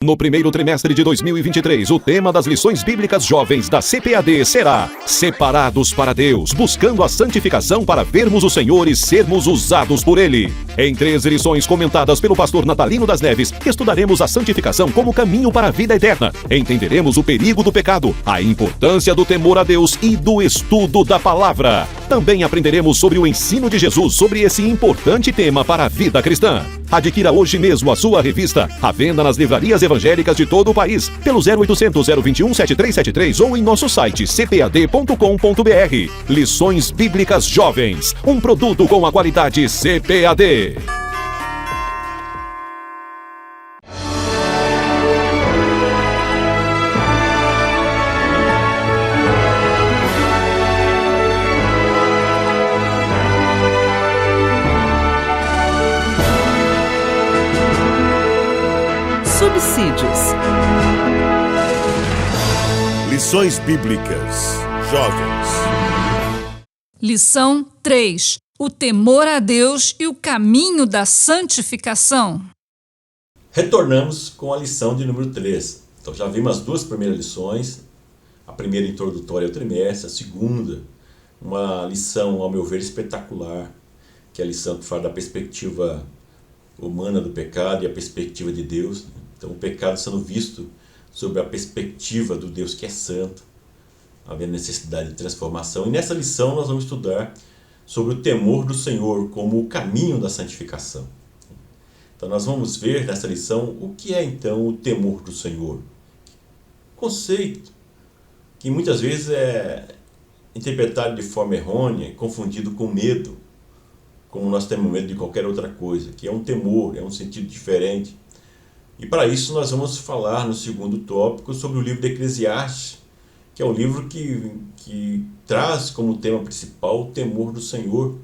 No primeiro trimestre de 2023, o tema das lições bíblicas jovens da CPAD será Separados para Deus, buscando a santificação para vermos o Senhor e sermos usados por Ele. Em 13 lições comentadas pelo pastor Natalino das Neves, estudaremos a santificação como caminho para a vida eterna. Entenderemos o perigo do pecado, a importância do temor a Deus e do estudo da palavra. Também aprenderemos sobre o ensino de Jesus sobre esse importante tema para a vida cristã. Adquira hoje mesmo a sua revista, à venda nas livrarias evangélicas de todo o país, pelo 0800 021 7373 ou em nosso site cpad.com.br. Lições Bíblicas Jovens, um produto com a qualidade CPAD. Subsídios. Lições Bíblicas Jovens. Lição 3. O temor a Deus e o caminho da santificação. Retornamos com a lição de número 3. Então já vimos as duas primeiras lições. A primeira introdutória ao trimestre, a segunda, uma lição, ao meu ver, espetacular, que é a lição que fala da perspectiva humana do pecado e a perspectiva de Deus. Então o pecado sendo visto sob a perspectiva do Deus que é santo, havendo necessidade de transformação. E nessa lição nós vamos estudar sobre o temor do Senhor como o caminho da santificação. Então nós vamos ver nessa lição o que é então o temor do Senhor. Conceito que muitas vezes é interpretado de forma errônea, confundido com medo, como nós temos medo de qualquer outra coisa, que é um temor, é um sentido diferente. E para isso nós vamos falar no segundo tópico sobre o livro de Eclesiastes, que é um livro que traz como tema principal o temor do Senhor.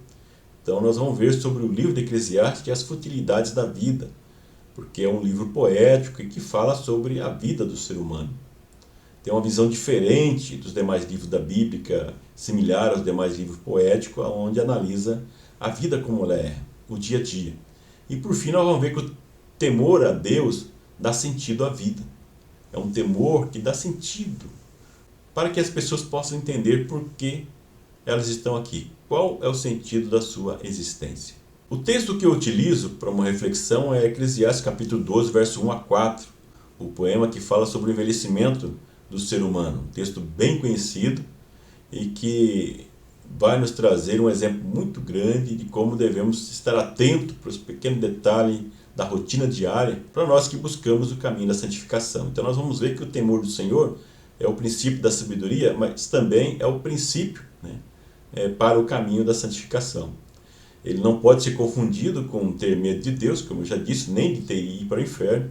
Então nós vamos ver sobre o livro de Eclesiastes e as futilidades da vida, porque é um livro poético e que fala sobre a vida do ser humano. Tem uma visão diferente dos demais livros da Bíblia, similar aos demais livros poéticos, onde analisa a vida como ela é, o dia a dia. E por fim nós vamos ver que o temor a Deus dá sentido à vida. É um temor que dá sentido para que as pessoas possam entender por que elas estão aqui. Qual é o sentido da sua existência? O texto que eu utilizo para uma reflexão é Eclesiastes capítulo 12, verso 1 a 4, o poema que fala sobre o envelhecimento do ser humano. Um texto bem conhecido e que vai nos trazer um exemplo muito grande de como devemos estar atentos para os pequenos detalhes da rotina diária, para nós que buscamos o caminho da santificação. Então nós vamos ver que o temor do Senhor é o princípio da sabedoria, mas também é o princípio, para o caminho da santificação. Ele não pode ser confundido com ter medo de Deus, como eu já disse, nem de ter ir para o inferno,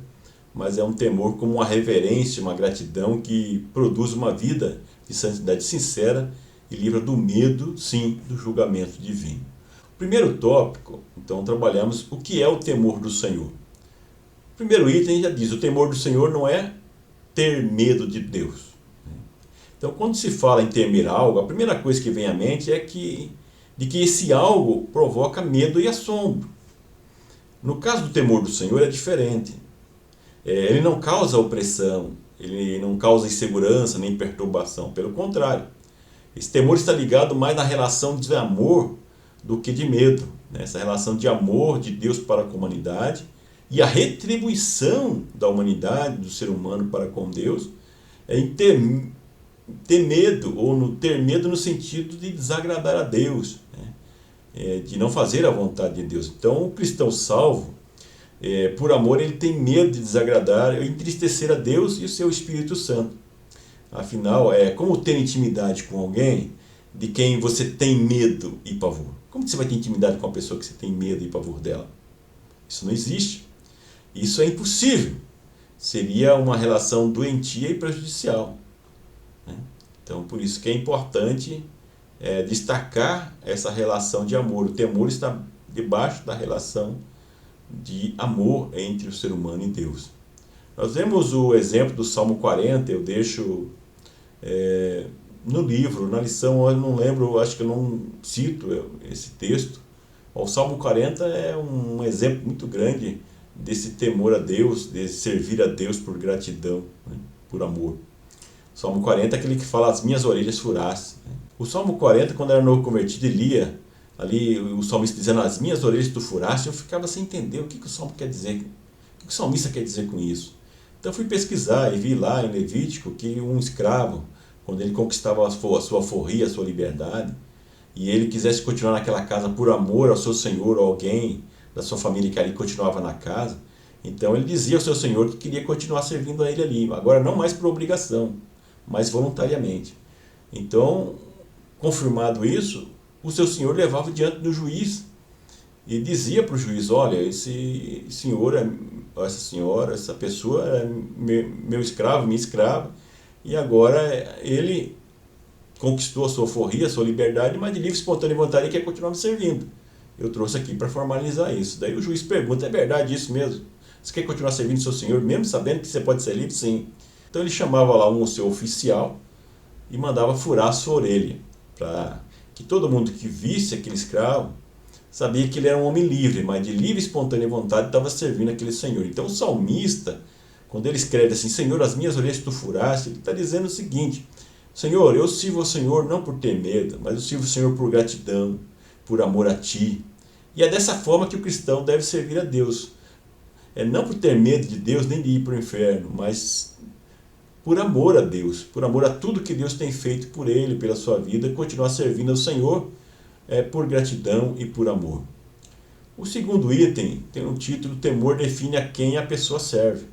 mas é um temor como uma reverência, uma gratidão que produz uma vida de santidade sincera e livra do medo, sim, do julgamento divino. Primeiro tópico, então, trabalhamos o que é o temor do Senhor. O primeiro item já diz, o temor do Senhor não é ter medo de Deus. Então, quando se fala em temer algo, a primeira coisa que vem à mente é que esse algo provoca medo e assombro. No caso do temor do Senhor é diferente. Ele não causa opressão, ele não causa insegurança nem perturbação, pelo contrário. Esse temor está ligado mais na relação de amor do que de medo, essa relação de amor de Deus para com a humanidade e a retribuição da humanidade, do ser humano para com Deus, em ter medo, ou no ter medo no sentido de desagradar a Deus, de não fazer a vontade de Deus. Então o cristão salvo, por amor, ele tem medo de desagradar e entristecer a Deus e o seu Espírito Santo. Afinal, como ter intimidade com alguém de quem você tem medo e pavor? Como você vai ter intimidade com uma pessoa que você tem medo e pavor dela? Isso não existe. Isso é impossível. Seria uma relação doentia e prejudicial. Então, por isso que é importante destacar essa relação de amor. O temor está debaixo da relação de amor entre o ser humano e Deus. Nós vemos o exemplo do Salmo 40, eu deixo no livro, na lição, eu não lembro, acho que eu não cito esse texto. O Salmo 40 é um exemplo muito grande desse temor a Deus, de servir a Deus por gratidão, né? Por amor. O Salmo 40 é aquele que fala: as minhas orelhas furaste. O Salmo 40, quando era novo convertido e lia ali o salmista dizendo: as minhas orelhas tu furaste, eu ficava sem entender o que o Salmo quer dizer, o que o salmista quer dizer com isso. Então fui pesquisar e vi lá em Levítico que um escravo, quando ele conquistava a sua forria, a sua liberdade, e ele quisesse continuar naquela casa por amor ao seu senhor ou alguém da sua família que ali continuava na casa, então ele dizia ao seu senhor que queria continuar servindo a ele ali, agora não mais por obrigação, mas voluntariamente. Então, confirmado isso, o seu senhor levava diante do juiz e dizia para o juiz: olha, esse senhor, essa senhora, essa pessoa é meu escravo, minha escrava, e agora ele conquistou a sua forria, a sua liberdade, mas de livre, espontânea vontade quer continuar me servindo. Eu trouxe aqui para formalizar isso. Daí o juiz pergunta: é verdade isso mesmo? Você quer continuar servindo seu senhor, mesmo sabendo que você pode ser livre? Sim. Então ele chamava lá o seu oficial e mandava furar a sua orelha, para que todo mundo que visse aquele escravo sabia que ele era um homem livre, mas de livre e espontânea vontade estava servindo aquele senhor. Então o salmista, quando ele escreve assim: Senhor, as minhas orelhas tu furaste, ele está dizendo o seguinte: Senhor, eu sirvo ao Senhor não por ter medo, mas eu sirvo ao Senhor por gratidão, por amor a Ti. E é dessa forma que o cristão deve servir a Deus. É não por ter medo de Deus, nem de ir para o inferno, mas por amor a Deus, por amor a tudo que Deus tem feito por ele, pela sua vida, continuar servindo ao Senhor por gratidão e por amor. O segundo item tem um título: temor define a quem a pessoa serve.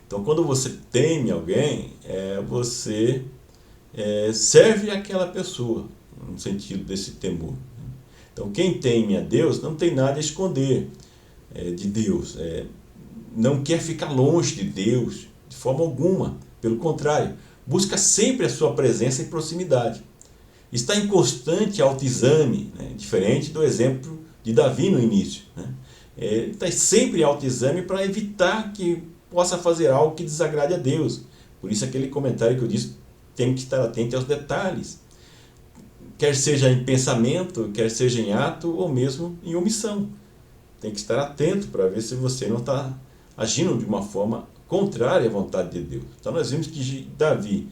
Então, quando você teme alguém, você serve aquela pessoa, no sentido desse temor. Então, quem teme a Deus não tem nada a esconder de Deus, não quer ficar longe de Deus de forma alguma, pelo contrário, busca sempre a sua presença e proximidade. Está em constante autoexame, né? Diferente do exemplo de Davi no início, né? Ele está sempre em autoexame para evitar que possa fazer algo que desagrade a Deus. Por isso aquele comentário que eu disse: tem que estar atento aos detalhes, quer seja em pensamento, quer seja em ato ou mesmo em omissão. Tem que estar atento para ver se você não está agindo de uma forma contrária à vontade de Deus. Então nós vimos que Davi,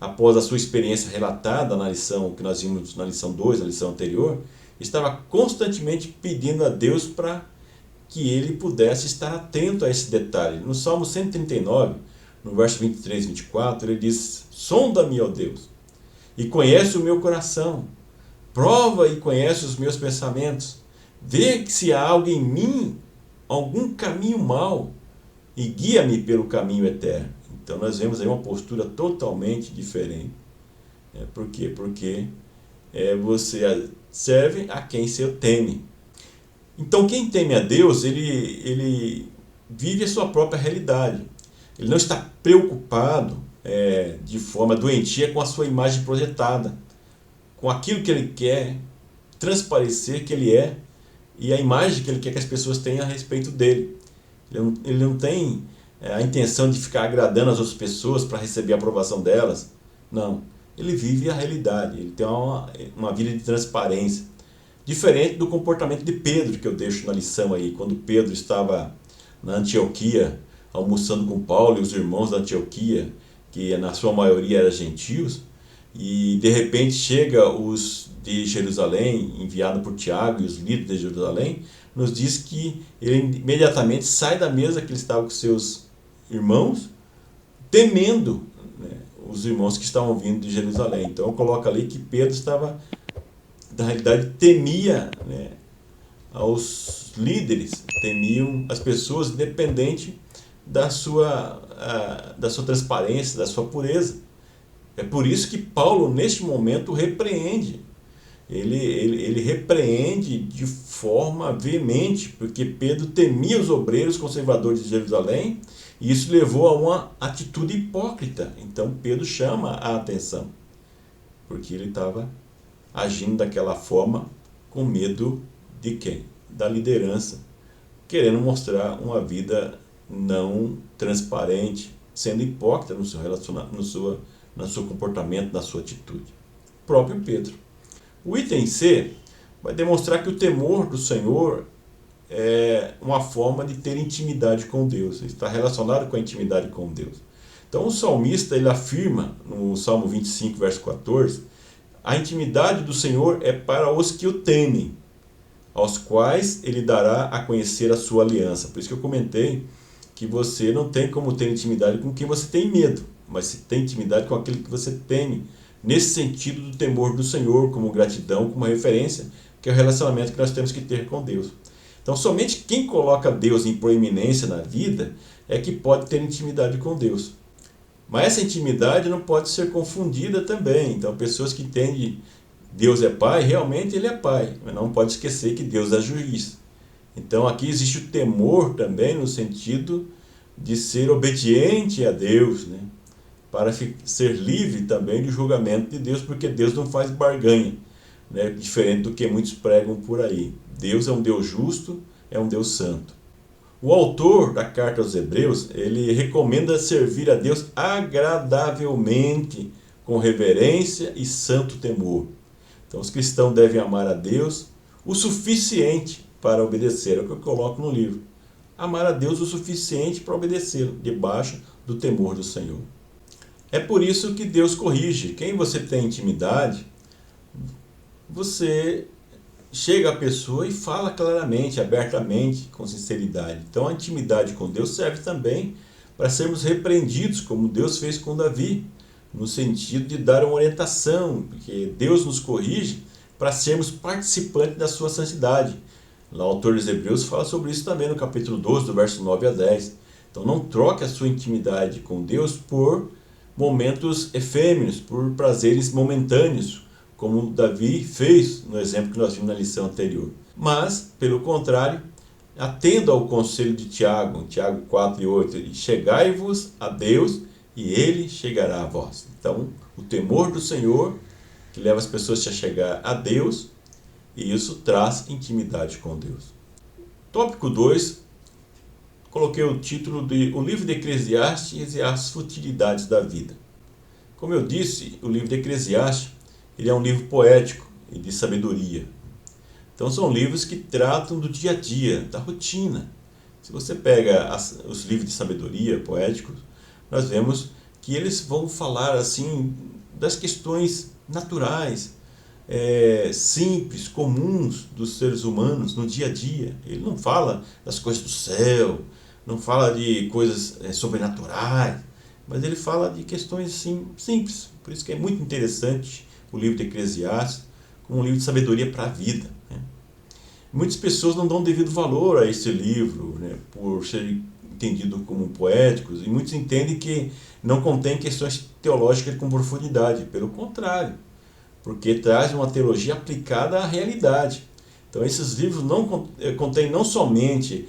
após a sua experiência relatada na lição que nós vimos na lição 2, na lição anterior, estava constantemente pedindo a Deus para que ele pudesse estar atento a esse detalhe. No Salmo 139, no verso 23 e 24, ele diz: sonda-me, ó Deus, e conhece o meu coração, prova e conhece os meus pensamentos, vê se há algo em mim, algum caminho mau, e guia-me pelo caminho eterno. Então nós vemos aí uma postura totalmente diferente. Por quê? Porque você serve a quem você teme. Então quem teme a Deus, ele vive a sua própria realidade. Ele não está preocupado de forma doentia com a sua imagem projetada, com aquilo que ele quer transparecer que ele é e a imagem que ele quer que as pessoas tenham a respeito dele. Ele não tem a intenção de ficar agradando as outras pessoas para receber a aprovação delas. Não. Ele vive a realidade, ele tem uma vida de transparência. Diferente do comportamento de Pedro, que eu deixo na lição aí, quando Pedro estava na Antioquia, almoçando com Paulo e os irmãos da Antioquia, que na sua maioria eram gentios, e de repente chega os de Jerusalém, enviado por Tiago e os líderes de Jerusalém, nos diz que ele imediatamente sai da mesa que ele estava com seus irmãos, temendo, né, os irmãos que estavam vindo de Jerusalém. Então coloca ali que Pedro estava, na realidade, temia, né, aos líderes, temiam as pessoas, independente da sua transparência, da sua pureza. É por isso que Paulo, neste momento, repreende. Ele repreende de forma veemente, porque Pedro temia os obreiros conservadores de Jerusalém, e isso levou a uma atitude hipócrita. Então Pedro chama a atenção, porque ele estava agindo daquela forma com medo de quem? Da liderança, querendo mostrar uma vida não transparente, sendo hipócrita no seu relacionamento, no seu comportamento, na sua atitude. O próprio Pedro. O item C vai demonstrar que o temor do Senhor é uma forma de ter intimidade com Deus, está relacionado com a intimidade com Deus. Então o salmista ele afirma no Salmo 25, verso 14, a intimidade do Senhor é para os que o temem, aos quais ele dará a conhecer a sua aliança. Por isso que eu comentei que você não tem como ter intimidade com quem você tem medo, mas você tem intimidade com aquele que você teme, nesse sentido do temor do Senhor, como gratidão, como referência, que é o relacionamento que nós temos que ter com Deus. Então, somente quem coloca Deus em proeminência na vida é que pode ter intimidade com Deus. Mas essa intimidade não pode ser confundida também. Então, pessoas que entendem Deus é Pai, realmente Ele é Pai, mas não pode esquecer que Deus é juiz. Então, aqui existe o temor também no sentido de ser obediente a Deus, né? Para ser livre também do julgamento de Deus, porque Deus não faz barganha, né? Diferente do que muitos pregam por aí. Deus é um Deus justo, é um Deus santo. O autor da carta aos Hebreus, ele recomenda servir a Deus agradavelmente, com reverência e santo temor. Então os cristãos devem amar a Deus o suficiente para obedecer, é o que eu coloco no livro. Amar a Deus o suficiente para obedecê-lo, debaixo do temor do Senhor. É por isso que Deus corrige. Quem você tem intimidade, você chega à pessoa e fala claramente, abertamente, com sinceridade. Então a intimidade com Deus serve também para sermos repreendidos, como Deus fez com Davi, no sentido de dar uma orientação, porque Deus nos corrige para sermos participantes da sua santidade. Lá o autor dos Hebreus fala sobre isso também no capítulo 12, do verso 9 a 10. Então não troque a sua intimidade com Deus por momentos efêmeros, por prazeres momentâneos, como Davi fez no exemplo que nós vimos na lição anterior. Mas, pelo contrário, atenda ao conselho de Tiago, Tiago 4 e 8, e chegai-vos a Deus e Ele chegará a vós. Então, o temor do Senhor, que leva as pessoas a chegar a Deus, e isso traz intimidade com Deus. Tópico 2, coloquei o título de O Livro de Eclesiastes e as Futilidades da Vida. Como eu disse, o livro de Eclesiastes ele é um livro poético e de sabedoria. Então são livros que tratam do dia a dia, da rotina. Se você pega os livros de sabedoria poéticos, nós vemos que eles vão falar assim das questões naturais, simples, comuns dos seres humanos no dia a dia. Ele não fala das coisas do céu, não fala de coisas sobrenaturais, mas ele fala de questões assim, simples. Por isso que é muito interessante o livro de Eclesiastes como um livro de sabedoria para a vida, né? Muitas pessoas não dão devido valor a esse livro, né, por ser entendido como poéticos, e muitos entendem que não contém questões teológicas com profundidade. Pelo contrário, porque traz uma teologia aplicada à realidade. Então esses livros não contêm não somente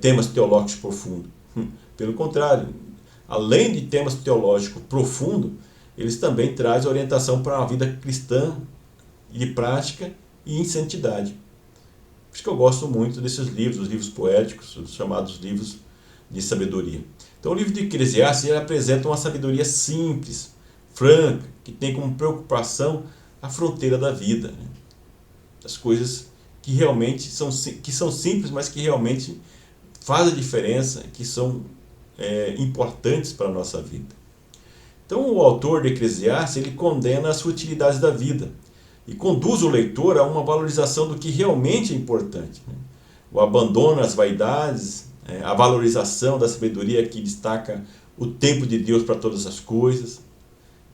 temas teológicos profundos, pelo contrário, além de temas teológicos profundos, eles também trazem orientação para uma vida cristã de prática e em santidade. Por isso que eu gosto muito desses livros, os livros poéticos, os chamados livros de sabedoria. Então o livro de Eclesiastes ele apresenta uma sabedoria simples, franca, que tem como preocupação a fronteira da vida, né? As coisas que realmente são simples, mas que realmente fazem a diferença, que são importantes para a nossa vida. Então o autor de Eclesiastes ele condena as futilidades da vida e conduz o leitor a uma valorização do que realmente é importante, né? O abandono às vaidades, a valorização da sabedoria que destaca o tempo de Deus para todas as coisas.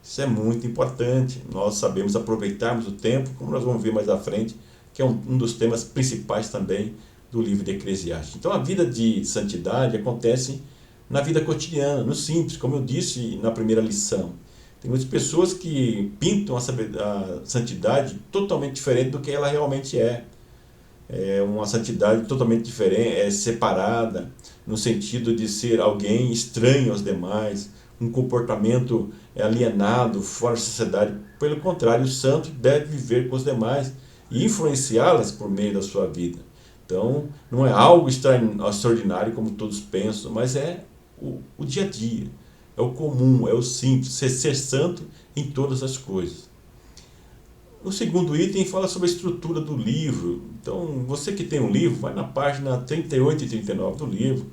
Isso é muito importante, nós sabemos aproveitarmos o tempo, como nós vamos ver mais à frente, que é um dos temas principais também do livro de Eclesiastes. Então a vida de santidade acontece na vida cotidiana, no simples, como eu disse na primeira lição. Tem muitas pessoas que pintam a santidade totalmente diferente do que ela realmente é. É uma santidade totalmente diferente, separada, no sentido de ser alguém estranho aos demais, um comportamento alienado, fora da sociedade. Pelo contrário, o santo deve viver com os demais e influenciá-las por meio da sua vida. Então, não é algo extraordinário como todos pensam, mas é o dia a dia, é o comum, é o simples, ser santo em todas as coisas. O segundo item fala sobre a estrutura do livro. Então, você que tem um livro, vai na página 38 e 39 do livro.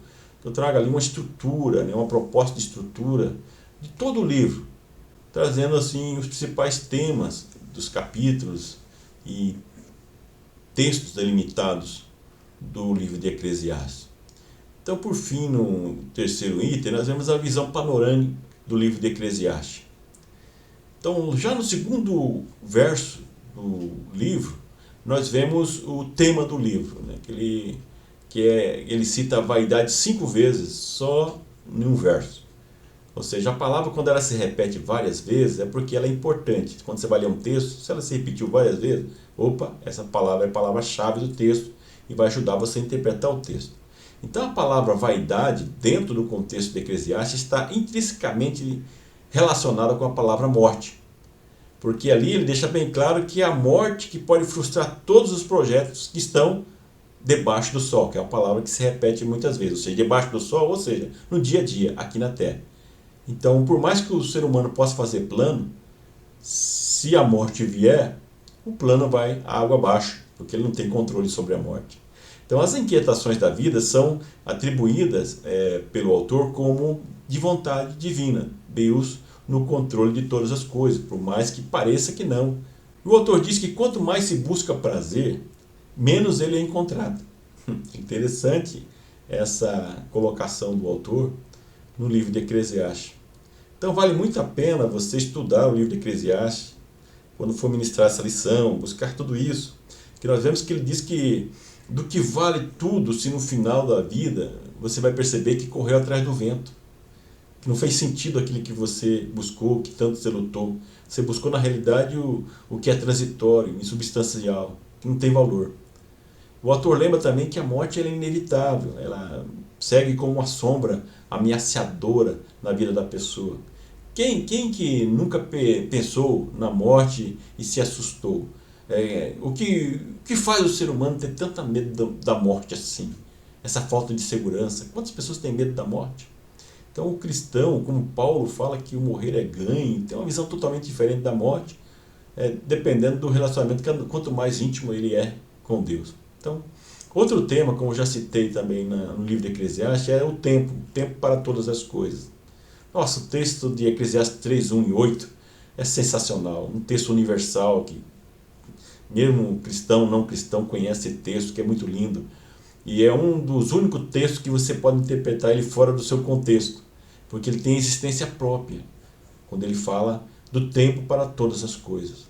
Eu trago ali uma estrutura, né, uma proposta de estrutura de todo o livro, trazendo assim os principais temas dos capítulos e textos delimitados do livro de Eclesiastes. Então, por fim, no terceiro item, nós vemos a visão panorâmica do livro de Eclesiastes. Então, já no segundo verso do livro, nós vemos o tema do livro, né? Ele cita a vaidade 5 vezes, só em um verso. Ou seja, a palavra, quando ela se repete várias vezes, é porque ela é importante. Quando você vai ler um texto, se ela se repetiu várias vezes, essa palavra é a palavra-chave do texto e vai ajudar você a interpretar o texto. Então, a palavra vaidade, dentro do contexto de Eclesiastes, está intrinsecamente relacionada com a palavra morte. Porque ali ele deixa bem claro que é a morte que pode frustrar todos os projetos que estão debaixo do sol, que é uma palavra que se repete muitas vezes, ou seja, debaixo do sol, ou seja, no dia a dia, aqui na Terra. Então, por mais que o ser humano possa fazer plano, se a morte vier, o plano vai água abaixo, porque ele não tem controle sobre a morte. Então, as inquietações da vida são atribuídas pelo autor como de vontade divina, Deus no controle de todas as coisas, por mais que pareça que não. O autor diz que quanto mais se busca prazer, menos ele é encontrado. Interessante essa colocação do autor no livro de Eclesiastes. Então vale muito a pena você estudar o livro de Eclesiastes, quando for ministrar essa lição, buscar tudo isso, que nós vemos que ele diz que do que vale tudo se no final da vida você vai perceber que correu atrás do vento, que não fez sentido aquilo que você buscou, que tanto você lutou. Você buscou na realidade o que é transitório, insubstancial, que não tem valor. O autor lembra também que a morte ela é inevitável, ela segue como uma sombra ameaçadora na vida da pessoa. Quem que nunca pensou na morte e se assustou? O que faz o ser humano ter tanto medo da morte assim? Essa falta de segurança. Quantas pessoas têm medo da morte? Então o cristão, como Paulo fala que o morrer é ganho, tem uma visão totalmente diferente da morte, dependendo do relacionamento, quanto mais íntimo ele é com Deus. Então, outro tema, como eu já citei também no livro de Eclesiastes, é o tempo para todas as coisas. Nossa, o texto de Eclesiastes 3, 1 e 8 é sensacional, um texto universal que mesmo cristão, não cristão conhece esse texto, que é muito lindo. E é um dos únicos textos que você pode interpretar ele fora do seu contexto, porque ele tem existência própria, quando ele fala do tempo para todas as coisas.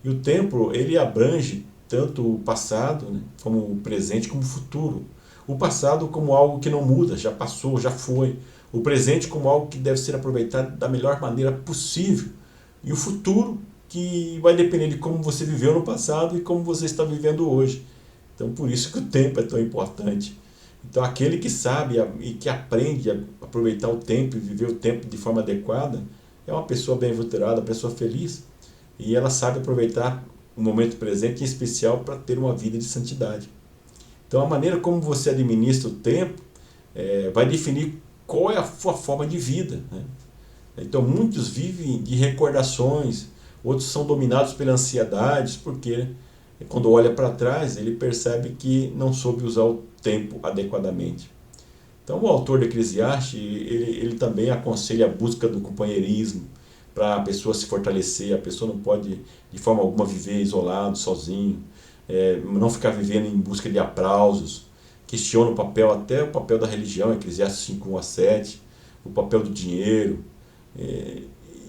E o tempo, ele abrange tanto o passado, né, como o presente, como o futuro. O passado como algo que não muda, já passou, já foi. O presente como algo que deve ser aproveitado da melhor maneira possível. E o futuro que vai depender de como você viveu no passado e como você está vivendo hoje. Então, por isso que o tempo é tão importante. Então, aquele que sabe e que aprende a aproveitar o tempo e viver o tempo de forma adequada, é uma pessoa bem-aventurada, uma pessoa feliz. E ela sabe aproveitar o momento presente, em especial para ter uma vida de santidade. Então, a maneira como você administra o tempo vai definir qual é a sua forma de vida, né? Então, muitos vivem de recordações, outros são dominados pela ansiedade, porque quando olha para trás, ele percebe que não soube usar o tempo adequadamente. Então, o autor de Eclesiastes, ele também aconselha a busca do companheirismo, para a pessoa se fortalecer. A pessoa não pode, de forma alguma, viver isolado, sozinho, não ficar vivendo em busca de aplausos. Questiona até o papel da religião, Eclesiastes 5, 1 a 7, o papel do dinheiro.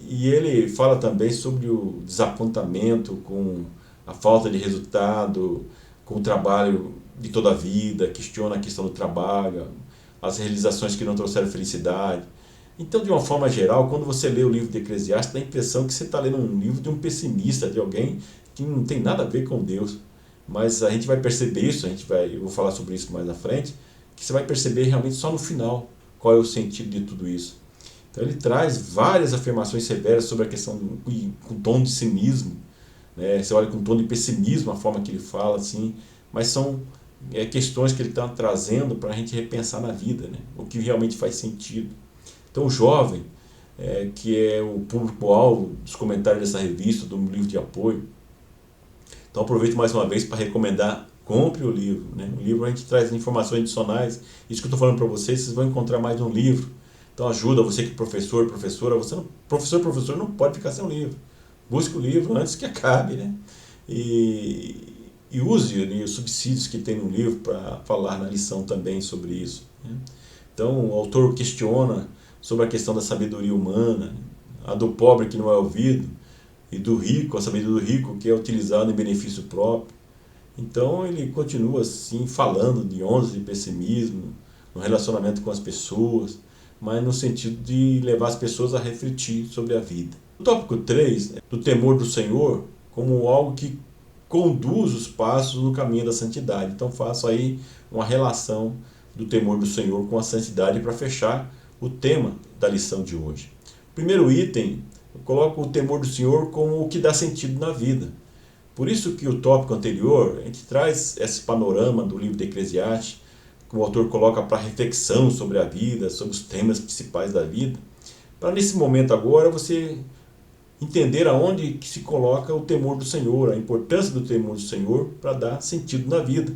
E ele fala também sobre o desapontamento com a falta de resultado, com o trabalho de toda a vida, questiona a questão do trabalho, as realizações que não trouxeram felicidade. Então, de uma forma geral, quando você lê o livro de Eclesiastes, dá a impressão que você está lendo um livro de um pessimista, de alguém que não tem nada a ver com Deus. Mas a gente vai perceber isso, eu vou falar sobre isso mais na frente, que você vai perceber realmente só no final qual é o sentido de tudo isso. Então ele traz várias afirmações severas sobre a questão com tom de cinismo, né? Você olha com tom de pessimismo a forma que ele fala, assim, mas são questões que ele está trazendo para a gente repensar na vida, né? O que realmente faz sentido. Então o jovem, que é o público-alvo dos comentários dessa revista, do livro de apoio, Então aproveito mais uma vez para recomendar, compre o livro, né? O livro a gente traz informações adicionais, isso que eu estou falando para vocês, vocês vão encontrar mais no livro. Então ajuda você que é professor, professora, professor não pode ficar sem o livro. Busque o livro antes que acabe, né? E use os subsídios que tem no livro para falar na lição também sobre isso, né? Então o autor questiona sobre a questão da sabedoria humana, a do pobre que não é ouvido, e do rico, a sabedoria do rico que é utilizada em benefício próprio. Então ele continua assim falando de ondas de pessimismo no relacionamento com as pessoas, mas no sentido de levar as pessoas a refletir sobre a vida. O tópico 3, do temor do Senhor, como algo que conduz os passos no caminho da santidade. Então faço aí uma relação do temor do Senhor com a santidade para fechar o tema da lição de hoje. Primeiro item, eu coloco o temor do Senhor como o que dá sentido na vida. Por isso que o tópico anterior, a gente traz esse panorama do livro de Eclesiastes, que o autor coloca para reflexão sobre a vida, sobre os temas principais da vida, para nesse momento agora você entender aonde que se coloca o temor do Senhor, a importância do temor do Senhor para dar sentido na vida.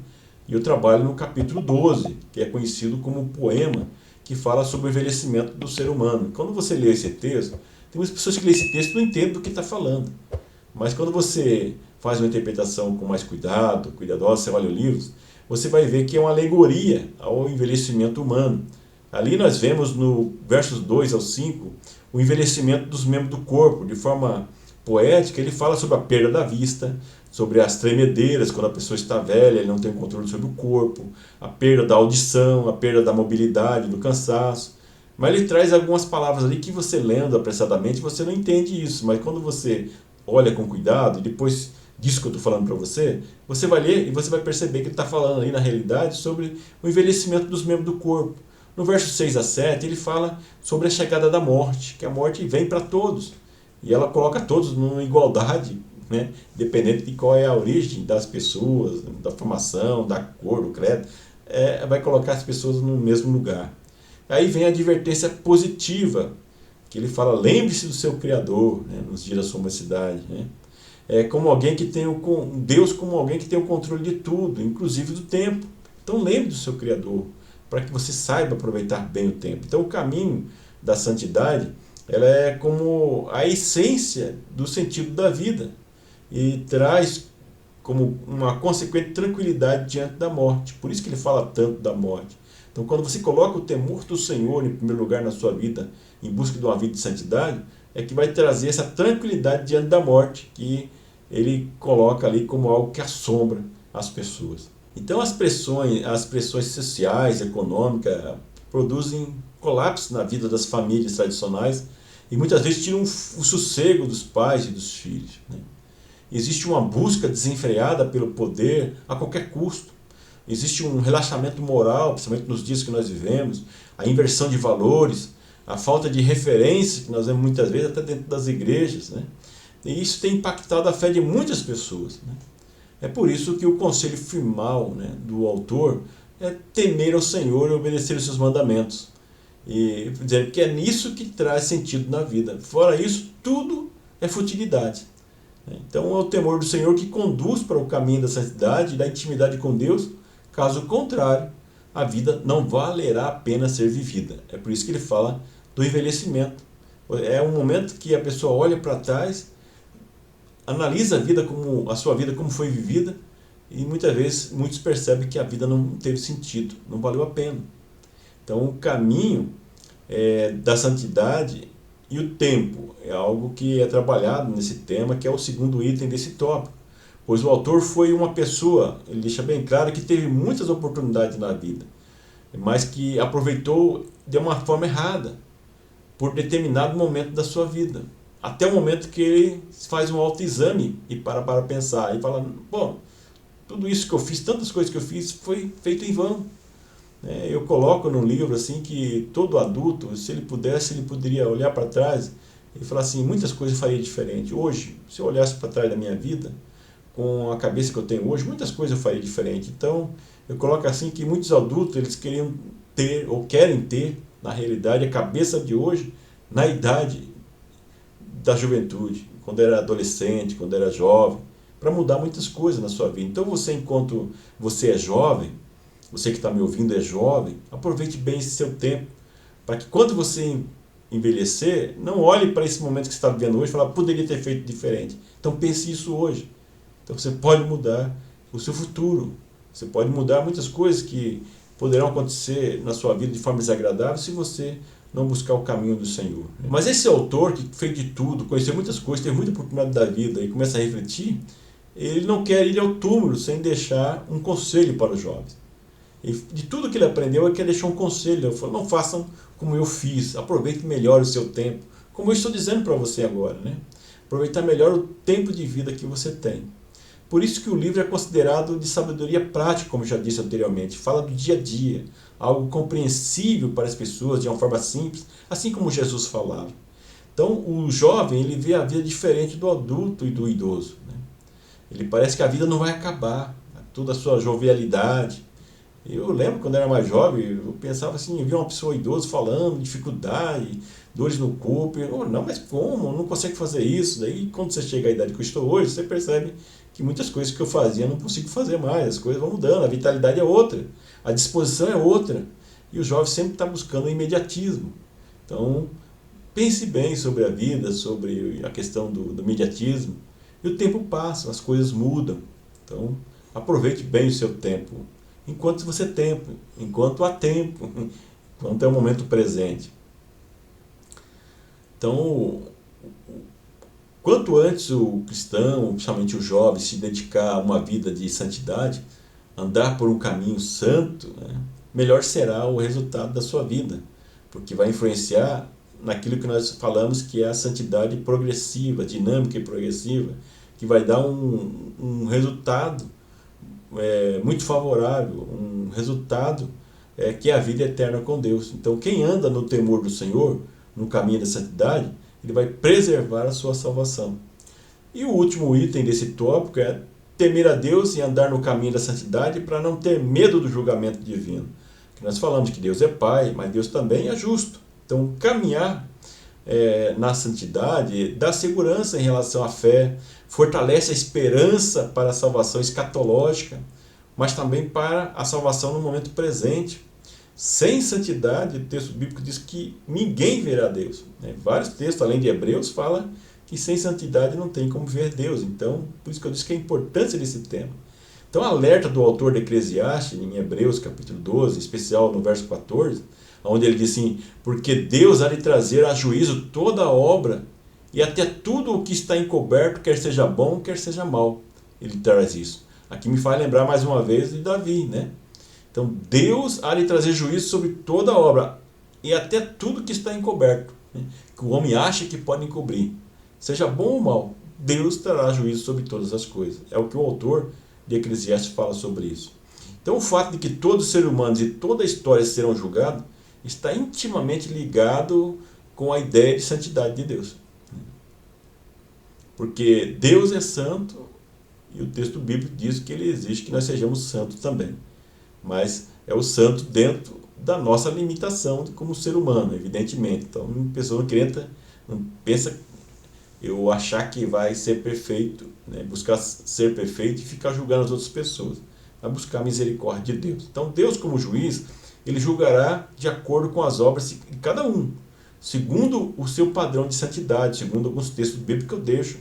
E eu trabalho no capítulo 12, que é conhecido como um poema que fala sobre o envelhecimento do ser humano. Quando você lê esse texto, tem muitas pessoas que lêem esse texto e não entendem do que está falando. Mas quando você faz uma interpretação com mais cuidado, cuidadosa, você olha o livro, você vai ver que é uma alegoria ao envelhecimento humano. Ali nós vemos no versos 2 ao 5 o envelhecimento dos membros do corpo. De forma poética, ele fala sobre a perda da vista, sobre as tremedeiras, quando a pessoa está velha, ele não tem controle sobre o corpo, a perda da audição, a perda da mobilidade, do cansaço. Mas ele traz algumas palavras ali que você lendo apressadamente, você não entende isso. Mas quando você olha com cuidado, e depois disso que eu estou falando para você, você vai ler e você vai perceber que ele está falando ali na realidade sobre o envelhecimento dos membros do corpo. No verso 6 a 7, ele fala sobre a chegada da morte, que a morte vem para todos. E ela coloca todos numa igualdade, né? Dependendo de qual é a origem das pessoas, da formação, da cor, do credo, vai colocar as pessoas no mesmo lugar. Aí vem a advertência positiva, que ele fala, lembre-se do seu Criador, né, nos dias da sua mocidade, né? Como alguém que tem Deus como alguém que tem o controle de tudo, inclusive do tempo. Então lembre do seu Criador, para que você saiba aproveitar bem o tempo. Então o caminho da santidade, ela é como a essência do sentido da vida e traz como uma consequente tranquilidade diante da morte. Por isso que ele fala tanto da morte. Então quando você coloca o temor do Senhor em primeiro lugar na sua vida, em busca de uma vida de santidade, é que vai trazer essa tranquilidade diante da morte, que ele coloca ali como algo que assombra as pessoas. Então as pressões sociais, econômicas, produzem colapso na vida das famílias tradicionais e muitas vezes tiram o sossego dos pais e dos filhos, né? Existe uma busca desenfreada pelo poder a qualquer custo. Existe um relaxamento moral, principalmente nos dias que nós vivemos, a inversão de valores, a falta de referência que nós vemos muitas vezes até dentro das igrejas, né? E isso tem impactado a fé de muitas pessoas, né? É por isso que o conselho final, né, do autor é temer ao Senhor e obedecer os seus mandamentos. E dizer que é nisso que traz sentido na vida. Fora isso, tudo é futilidade. Então é o temor do Senhor que conduz para o caminho da santidade e da intimidade com Deus. Caso contrário, a vida não valerá a pena ser vivida. É por isso que ele fala do envelhecimento. É um momento que a pessoa olha para trás, analisa a sua vida como foi vivida e muitas vezes muitos percebem que a vida não teve sentido, não valeu a pena. Então o caminho da santidade e o tempo é algo que é trabalhado nesse tema, que é o segundo item desse tópico. Pois o autor foi uma pessoa, ele deixa bem claro que teve muitas oportunidades na vida, mas que aproveitou de uma forma errada, por determinado momento da sua vida. Até o momento que ele faz um autoexame e para pensar, e fala, bom, tudo isso que eu fiz, tantas coisas que eu fiz, foi feito em vão. Eu coloco no livro assim que todo adulto, se ele pudesse, ele poderia olhar para trás e falar assim, muitas coisas eu faria diferente. Hoje, se eu olhasse para trás da minha vida, com a cabeça que eu tenho hoje, muitas coisas eu faria diferente. Então, eu coloco assim que muitos adultos, eles queriam ter, ou querem ter, na realidade, a cabeça de hoje, na idade da juventude, quando era adolescente, quando era jovem. para mudar muitas coisas na sua vida. Então você, enquanto você é jovem, você que está me ouvindo é jovem, aproveite bem esse seu tempo, para que quando você envelhecer, não olhe para esse momento que você está vivendo hoje e fale, poderia ter feito diferente. Então pense isso hoje. Então você pode mudar o seu futuro. Você pode mudar muitas coisas que poderão acontecer na sua vida de forma desagradável se você não buscar o caminho do Senhor. Mas esse autor que fez de tudo, conheceu muitas coisas, teve muita oportunidade da vida e começa a refletir, ele não quer ir ao túmulo sem deixar um conselho para os jovens. E de tudo que ele aprendeu, ele quer deixar um conselho. Ele falou, não façam como eu fiz, aproveitem melhor o seu tempo. Como eu estou dizendo para você agora, né? Aproveitar melhor o tempo de vida que você tem. Por isso que o livro é considerado de sabedoria prática, como já disse anteriormente. Fala do dia a dia, algo compreensível para as pessoas de uma forma simples, assim como Jesus falava. Então, o jovem ele vê a vida diferente do adulto e do idoso, né? Ele parece que a vida não vai acabar, toda a sua jovialidade. Eu lembro quando eu era mais jovem, eu pensava assim, eu via uma pessoa idosa falando, dificuldade, dores no corpo. Eu, não, mas como? Eu não consigo fazer isso. Daí, quando você chega à idade que eu estou hoje, você percebe que muitas coisas que eu fazia eu não consigo fazer mais. As coisas vão mudando, a vitalidade é outra, a disposição é outra. E o jovem sempre está buscando o imediatismo. Então, pense bem sobre a vida, sobre a questão do imediatismo. E o tempo passa, as coisas mudam. Então, aproveite bem o seu tempo. Enquanto você tem, enquanto há tempo, enquanto é o momento presente. Então, quanto antes o cristão, principalmente o jovem, se dedicar a uma vida de santidade, andar por um caminho santo, né, melhor será o resultado da sua vida, porque vai influenciar naquilo que nós falamos que é a santidade progressiva, dinâmica e progressiva, que vai dar um resultado muito favorável, um resultado que é a vida eterna com Deus. Então, quem anda no temor do Senhor, no caminho da santidade, ele vai preservar a sua salvação. E o último item desse tópico é temer a Deus e andar no caminho da santidade para não ter medo do julgamento divino. Que nós falamos que Deus é Pai, mas Deus também é justo. Então, caminhar na santidade dá segurança em relação à fé, fortalece a esperança para a salvação escatológica, mas também para a salvação no momento presente. Sem santidade, o texto bíblico diz que ninguém verá Deus. Vários textos, além de Hebreus, falam que sem santidade não tem como ver Deus. Então, por isso que eu disse que a importância desse tema. Então, alerta do autor de Eclesiastes, em Hebreus capítulo 12, em especial no verso 14, onde ele diz assim, porque Deus há de trazer a juízo toda a obra e até tudo o que está encoberto, quer seja bom, quer seja mal. Ele traz isso. Aqui me faz lembrar mais uma vez de Davi, né? Então, Deus há de trazer juízo sobre toda a obra e até tudo que está encoberto, né? Que o homem acha que pode encobrir. Seja bom ou mal, Deus trará juízo sobre todas as coisas. É o que o autor de Eclesiastes fala sobre isso. Então, o fato de que todos os seres humanos e toda a história serão julgados está intimamente ligado com a ideia de santidade de Deus. Porque Deus é santo e o texto bíblico diz que ele exige que nós sejamos santos também. Mas é o santo dentro da nossa limitação como ser humano, evidentemente. Então, uma pessoa não crente não pensa eu achar que vai ser perfeito, né? Buscar ser perfeito e ficar julgando as outras pessoas. Vai buscar a misericórdia de Deus. Então, Deus como juiz, ele julgará de acordo com as obras de cada um, segundo o seu padrão de santidade, segundo alguns textos bíblicos que eu deixo,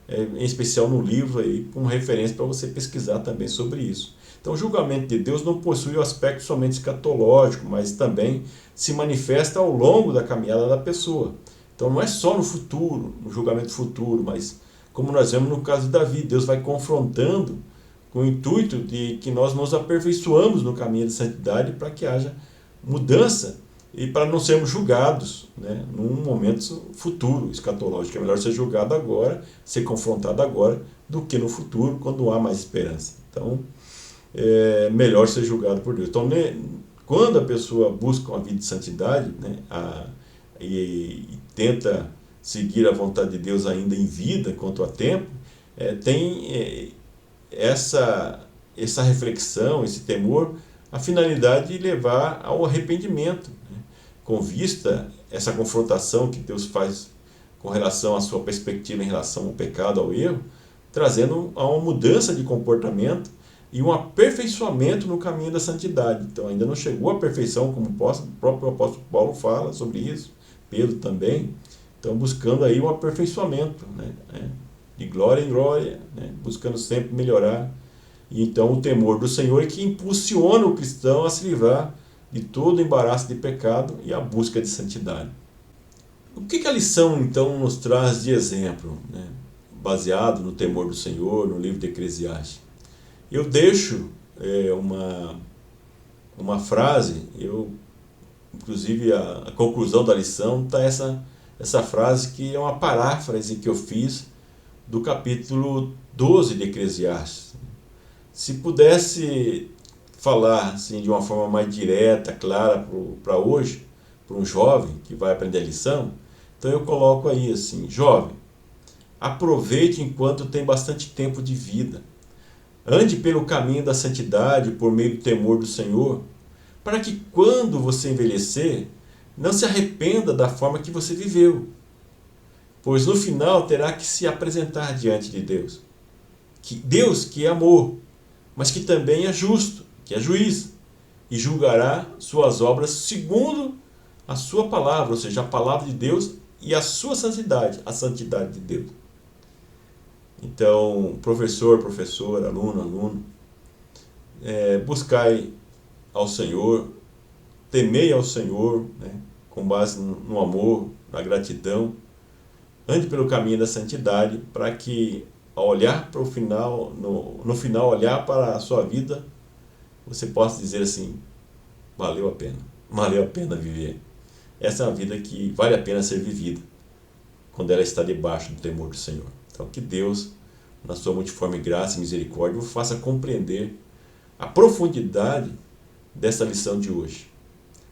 em especial no livro, aí, como referência para você pesquisar também sobre isso. Então, o julgamento de Deus não possui o aspecto somente escatológico, mas também se manifesta ao longo da caminhada da pessoa. Então, não é só no futuro, no julgamento futuro, mas como nós vemos no caso de Davi, Deus vai confrontando com o intuito de que nós nos aperfeiçoamos no caminho de santidade para que haja mudança e para não sermos julgados, né, num momento futuro, escatológico. É melhor ser julgado agora, ser confrontado agora, do que no futuro, quando há mais esperança. Então, é melhor ser julgado por Deus. Então, né, quando a pessoa busca uma vida de santidade, né, e tenta seguir a vontade de Deus ainda em vida, quanto a tempo, tem essa reflexão, esse temor, a finalidade de levar ao arrependimento, né? Com vista essa confrontação que Deus faz com relação à sua perspectiva em relação ao pecado, ao erro, trazendo a uma mudança de comportamento e um aperfeiçoamento no caminho da santidade. Então ainda não chegou à perfeição, como o próprio apóstolo Paulo fala sobre isso, Pedro também. Então buscando aí um aperfeiçoamento, né? De glória em glória, né? Buscando sempre melhorar. E então o temor do Senhor é que impulsiona o cristão a se livrar de todo o embaraço de pecado e a busca de santidade. O que a lição então nos traz de exemplo, né? Baseado no temor do Senhor, no livro de Eclesiastes? Eu deixo uma frase, inclusive a conclusão da lição está essa frase que é uma paráfrase que eu fiz do capítulo 12 de Eclesiastes. Se pudesse falar assim, de uma forma mais direta, clara para hoje, para um jovem que vai aprender a lição, então eu coloco aí assim: jovem, aproveite enquanto tem bastante tempo de vida. Ande pelo caminho da santidade por meio do temor do Senhor, para que quando você envelhecer, não se arrependa da forma que você viveu, pois no final terá que se apresentar diante de Deus. Deus que é amor, mas que também é justo, que é juiz, e julgará suas obras segundo a sua palavra, ou seja, a palavra de Deus e a sua santidade, a santidade de Deus. Então, professor, aluno, buscai ao Senhor, temei ao Senhor, né, com base no amor, na gratidão, ande pelo caminho da santidade, para que ao olhar para o final, no final olhar para a sua vida, você possa dizer assim: valeu a pena viver. Essa é uma vida que vale a pena ser vivida, quando ela está debaixo do temor do Senhor. Então, que Deus, na sua multiforme graça e misericórdia, vos faça compreender a profundidade dessa lição de hoje.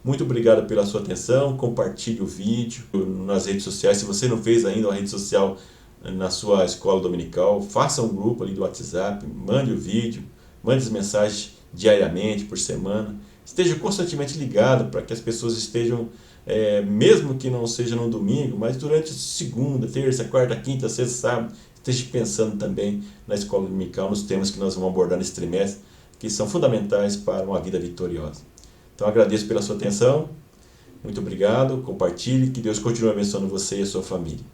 Muito obrigado pela sua atenção. Compartilhe o vídeo nas redes sociais. Se você não fez ainda uma rede social na sua escola dominical, faça um grupo ali do WhatsApp, mande o vídeo, mande as mensagens diariamente, por semana. Esteja constantemente ligado para que as pessoas estejam, mesmo que não seja no domingo, mas durante segunda, terça, quarta, quinta, sexta, sábado, esteja pensando também na escola dominical, nos temas que nós vamos abordar nesse trimestre, que são fundamentais para uma vida vitoriosa. Então agradeço pela sua atenção, muito obrigado, compartilhe, que Deus continue abençoando você e a sua família.